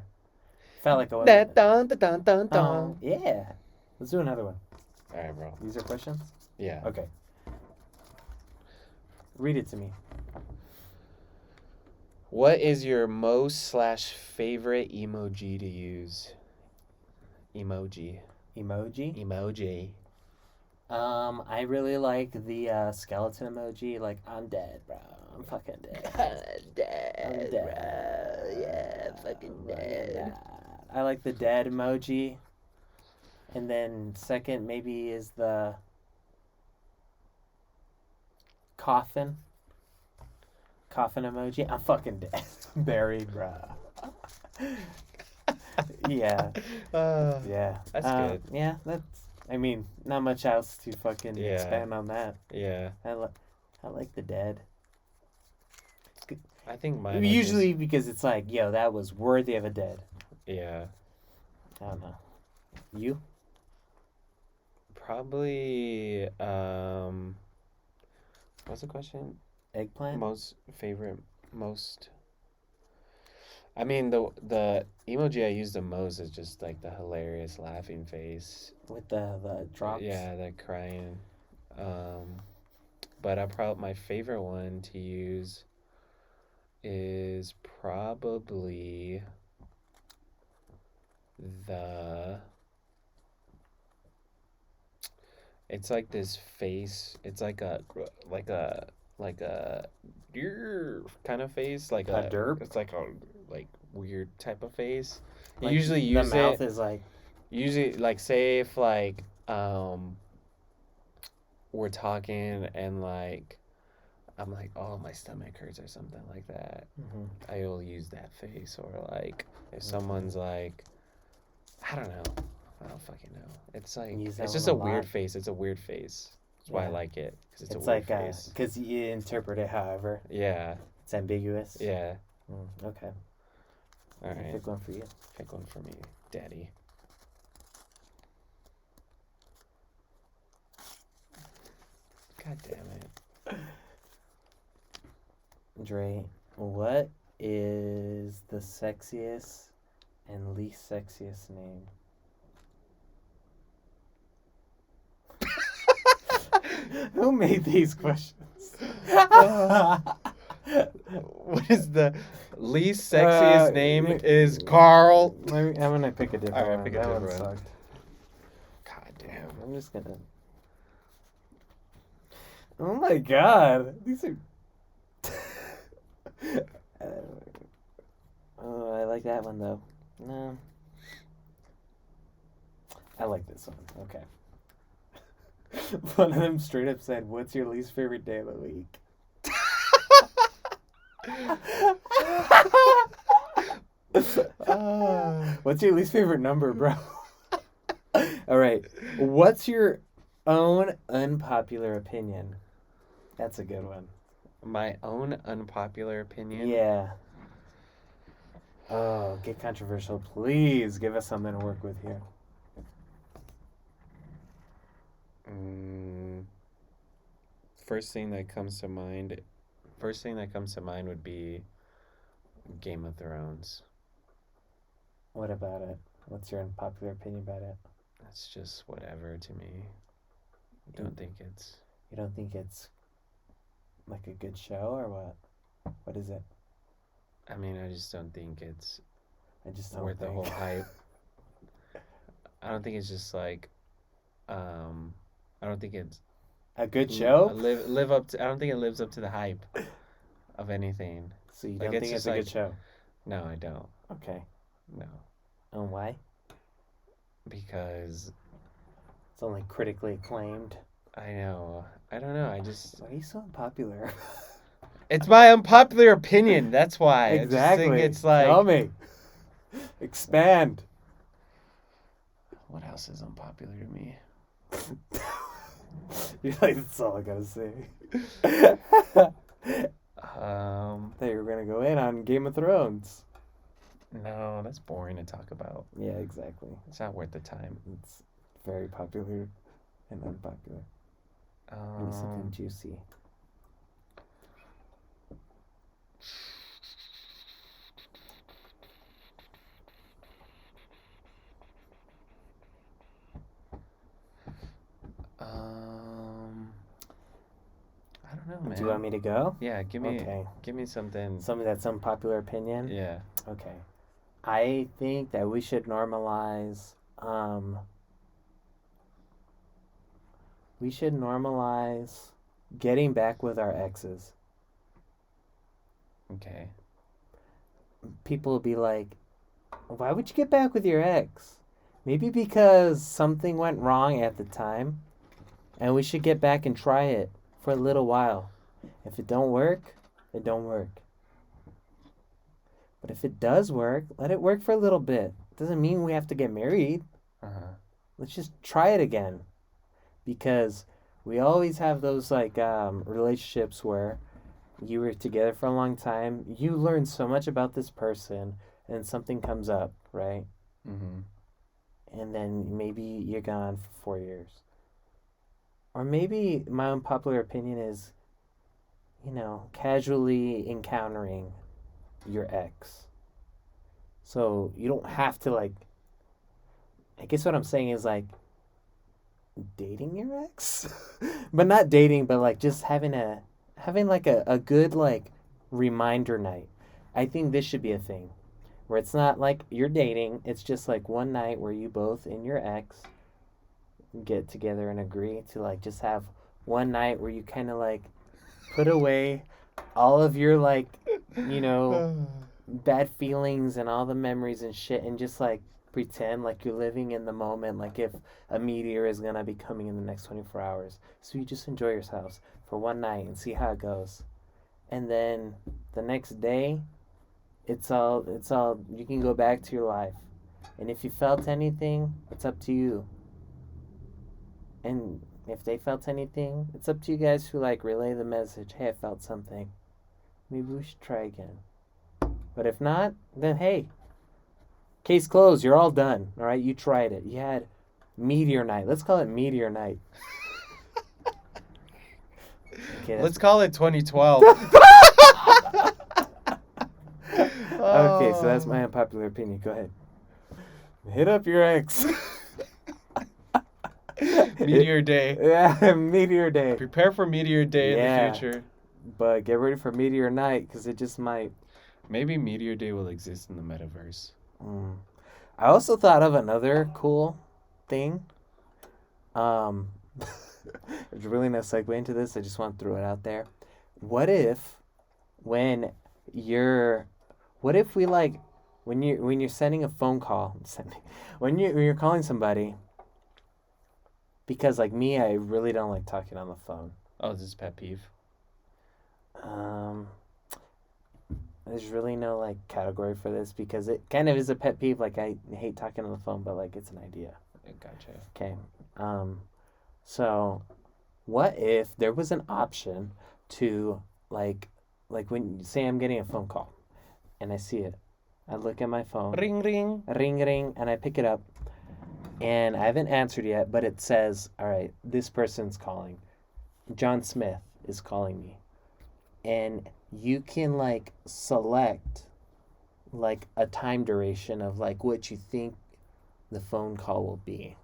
Felt like a Da, woman. dun, da, dun, dun, dun. Oh, yeah. Let's do another one. All right, bro. These are questions? Yeah. Okay. Read it to me. What is your most/favorite emoji to use? Emoji. Emoji? Emoji. I really like the skeleton emoji. Like, I'm dead, bro. I'm fucking dead. I'm dead. bro. Yeah, fucking dead. I like the dead emoji. And then second maybe is the coffin. Coffin emoji. I'm fucking dead. Buried, bro. Yeah. Yeah. That's good. Yeah, I mean, not much else to fucking Yeah. expand on that. Yeah. I like the dead. I think mine are Usually because it's like, yo, that was worthy of a dead. yeah. I don't know. You? Probably what's the question? Eggplant? Most I mean the emoji I use the most is just like the hilarious laughing face. With the drops? Yeah, the crying. But my favorite one to use is probably the it's like this face. It's like a kind of face, like A derp? it's like a like weird type of face. You Like, usually the use mouth it is like, usually like say if like we're talking and like I'm like, oh, my stomach hurts or something like that. mhm. I will use that face. Or like if someone's like, I don't know, I don't fucking know. It's like Use that it's just one a a weird lot. face. It's a weird face. That's why I Yeah. like it because it's a It's weird like, face. because you interpret it however. Yeah, It's ambiguous. yeah. Okay. All I'll right, pick one for you. pick one for me, Daddy. God damn it. Dre, what is the sexiest and least sexiest name? Who made these questions? What is the least sexiest name? y- Is Carl. I'm gonna pick a different Alright, one. pick a That one different one. sucked. God damn. I'm just gonna. Oh my god, these are. Oh, I like that one though. No. I like this one. Okay. One of them straight up said, "What's your least favorite day of the week?" What's your least favorite number, bro? All right. What's your own unpopular opinion? That's a good one. My own unpopular opinion. Yeah. Oh, get controversial, please. Give us something to work with here. Mm, first thing that comes to mind. First thing that comes to mind would be Game of Thrones. What about it? What's your unpopular opinion about it? That's just whatever to me. I You, don't think it's. you don't think it's like a good show or what? What is it? I mean, I just don't think it's I just don't worth the think. whole hype. I don't think it's just like. Um, I don't think it's A good show? live up to. I don't think it lives up to the hype of anything. So you Like don't it's think it's just a good like show? no, I don't. Okay. No, And why? because It's only critically acclaimed. I know. I don't know. I just Why are you so unpopular? it's my unpopular opinion. That's why. I just think Exactly. it's like Tell me. Expand. what else is unpopular to me? You're like, that's all I gotta say. Um, Thought you were gonna go in on Game of Thrones. no, that's boring to talk about. Yeah, exactly. It's not worth the time. It's very popular and unpopular. Maybe something Um, juicy. um, I don't know, Do you want man. me to go? Yeah, Okay. give me something. Something that's unpopular opinion? Yeah. Okay. I think that we should normalize we should normalize getting back with our exes. Okay. People will be like, why would you get back with your ex? Maybe because something went wrong at the time, and we should get back and try it for a little while. If it don't work, it don't work. But if it does work, let it work for a little bit. Doesn't mean we have to get married. Uh-huh. Let's just try it again. Because we always have those like relationships where you were together for a long time, you learn so much about this person, and something comes up, right? Mm-hmm. And then maybe you're gone for 4 years. Or maybe my unpopular opinion is, casually encountering your ex. So you don't have to like. I guess what I'm saying is like dating your ex, but not dating, but like just having like a good like reminder night. I think this should be a thing where it's not like you're dating. It's just like one night where you both and your ex get together and agree to like just have one night where you kind of like put away all of your like you know bad feelings and all the memories and shit and just like pretend like you're living in the moment like if a meteor is gonna be coming in the next 24 hours, so you just enjoy yourselves for one night and see how it goes, and then the next day it's all you can go back to your life, and if you felt anything it's up to you, and if they felt anything it's up to you guys to like relay the message, hey, I felt something, maybe we should try again. But if not, then hey, case closed. You're all done. All right, you tried it. You had Meteor Night. Let's call it Meteor Night. Okay, Let's call it 2012. okay. So that's my unpopular opinion. Go ahead. Hit up your ex. Meteor Day. Yeah, Meteor Day. Prepare for Meteor Day Yeah. in the future. But get ready for Meteor Night because it just might. Maybe Meteor Day will exist in the metaverse. I also thought of another cool thing. There's really no segue into this. I just want to throw it out there. What if, when you're, what if we like, when you're sending a phone call, when you're calling somebody, because like me, I really don't like talking on the phone. Oh, this is pet peeve. Um, there's really no like category for this because it kind of is a pet peeve. Like I hate talking on the phone, but like it's an idea. Gotcha. Okay. So what if there was an option to like when say I'm getting a phone call and I see it, I look at my phone, Ring ring. ring ring, and I pick it up, and I haven't answered yet, but it says, all right, this person's calling. John Smith is calling me, and you can like select like a time duration of like what you think the phone call will be.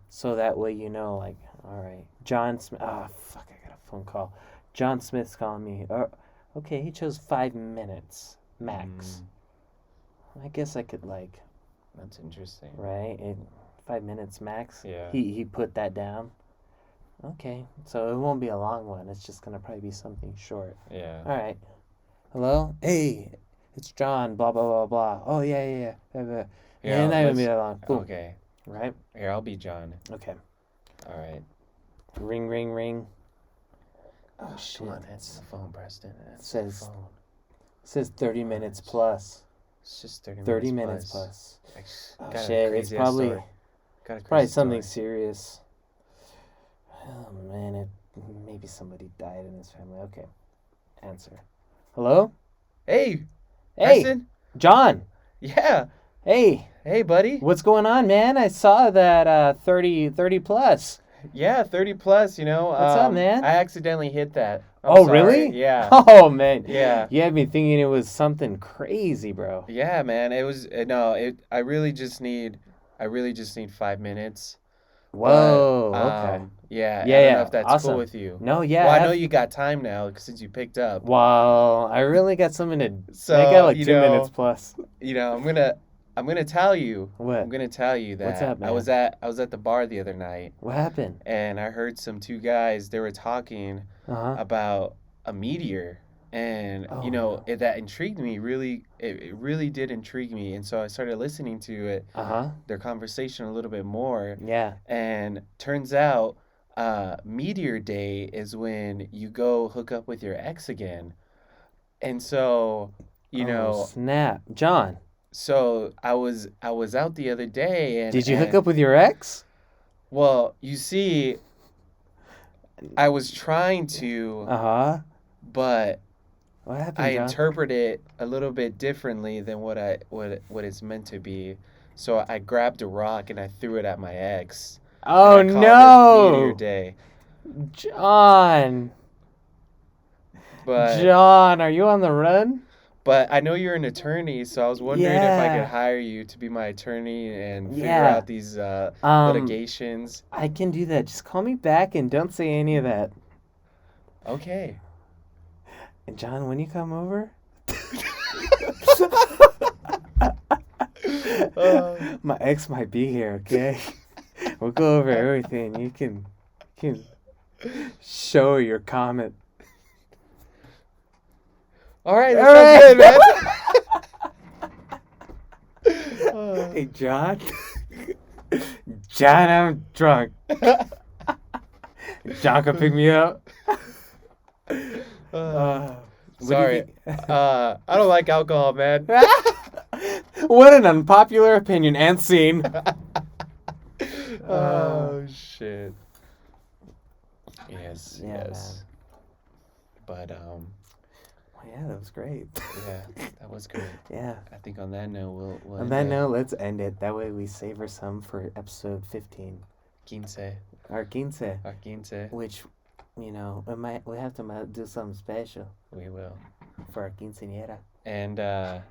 So that way you know, like, all right, John Smith. Ah, fuck, I got a phone call. John Smith's calling me. Okay, he chose 5 minutes max. I guess I could like, That's interesting. right? 5 minutes max. Yeah. He put that down. Okay, so it won't be a long one. It's just gonna probably be something short. Yeah. All right. Hello. Hey, it's John. Blah blah blah blah. Oh yeah. Here, Yeah, not even let's- be that long. Boom. Okay. Right. Here, I'll be John. Okay. All right. Ring ring ring. Oh, shit. Come on, answer the phone, Preston. Answer Says- the phone. It says 30 minutes plus. It's just 30 minutes 30 minutes plus. I Oh got a shit, it's crazy-ass probably story. Got a probably crazy something story. serious. Oh man, maybe somebody died in his family. Okay. Answer. Hello? Hey, Hey, Preston. John. Yeah. Hey, Hey, buddy. what's going on, man? I saw that 30 plus. Yeah, 30 plus, you know. What's up, man? I accidentally hit that. I'm Oh, sorry. really? Yeah. Oh, man. Yeah. You had me thinking it was something crazy, bro. Yeah, man. It was no, I really just need 5 minutes. Whoa, But, okay. Yeah, Yeah, I don't yeah, know if that's awesome. cool with you. No, yeah. Well, I know you got time now since you picked up. Well, I really got something to. So, I got like you 2 know, minutes plus. You know, I'm gonna tell you. What? I'm gonna tell you that What's up, man? I was at the bar the other night What happened? and I heard two guys, they were talking Uh-huh. about a meteor. And Oh, you know, no. that intrigued me really. It really did intrigue me, and so I started listening to it, Uh-huh. their conversation a little bit more. Yeah. And turns out, Meteor Day is when you go hook up with your ex again. And so, you Oh, know, snap. John, so I was out the other day, and did you hook up with your ex? Well, you see, I was trying to, Uh-huh. but What happened, I John? interpret it a little bit differently than what it's meant to be. So I grabbed a rock and I threw it at my ex. Oh, And I called it Meteor no. Day. John. But John, are you on the run? I know you're an attorney, so I was wondering if I Yeah. could hire you to be my attorney and figure Yeah. out these Um, litigations. I can do that. Just call me back and don't say any of that. Okay. And John, when you come over, my ex might be here, okay? We'll go over everything. You can show your comment. All right, that All sounds good, man. Hey, John. John, I'm drunk. John can pick me up. What do you Sorry. think? I don't like alcohol, man. What an unpopular opinion. And scene. Oh shit. Yes, Yeah, yes. But Well, yeah, that was great. yeah, that was great. Yeah. I think on that note we'll On end that it. note, let's end it. That way we save her some for episode 15. Quince, Our quince. our quince. Which, we have to do something special We will. for our quinceañera. And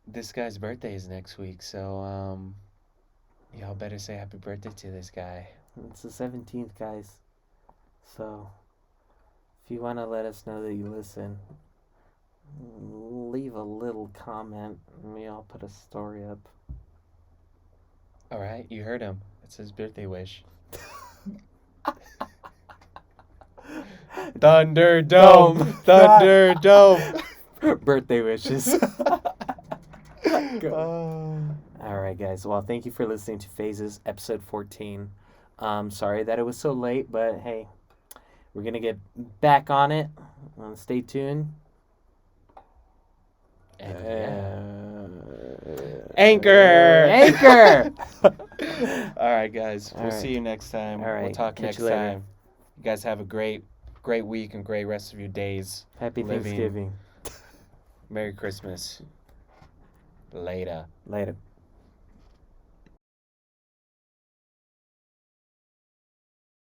this guy's birthday is next week, so y'all better say happy birthday to this guy. It's the 17th, guys. So, if you want to let us know that you listen, leave a little comment. Maybe I'll put a story up. All right, you heard him. It's his birthday wish. Thunderdome, Thunderdome. Birthday wishes. Oh. All right, guys. Well, thank you for listening to Phases, episode 14. Sorry that it was so late, but hey, we're going to get back on it. Stay tuned. And yeah. Anchor! All right, guys. All We'll right. see you next time. All right, We'll talk catch next you later. time. You guys have a great great week and great rest of your days. Happy Living. Thanksgiving. Merry Christmas. Later. Later.